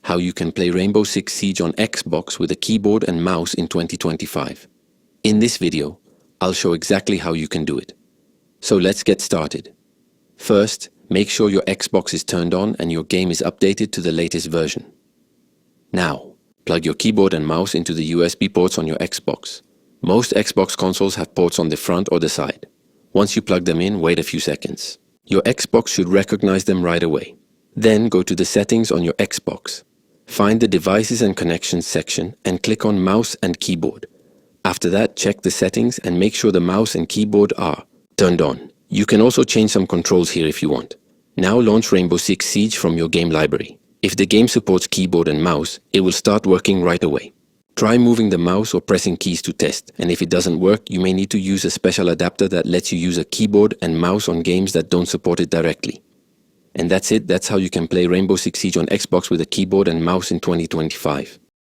how you can play Rainbow Six Siege on Xbox with a keyboard and mouse in 2025. In this video, I'll show exactly how you can do it. So let's get started. First, make sure your Xbox is turned on and your game is updated to the latest version. Now, plug your keyboard and mouse into the USB ports on your Xbox. Most Xbox consoles have ports on the front or the side. Once you plug them in, wait a few seconds. Your Xbox should recognize them right away. Then go to the settings on your Xbox. Find the Devices and Connections section and click on Mouse and Keyboard. After that, check the settings and make sure the mouse and keyboard are turned on. You can also change some controls here if you want. Now launch Rainbow Six Siege from your game library. If the game supports keyboard and mouse, it will start working right away. Try moving the mouse or pressing keys to test, and if it doesn't work, you may need to use a special adapter that lets you use a keyboard and mouse on games that don't support it directly. And that's it, that's how you can play Rainbow Six Siege on Xbox with a keyboard and mouse in 2025.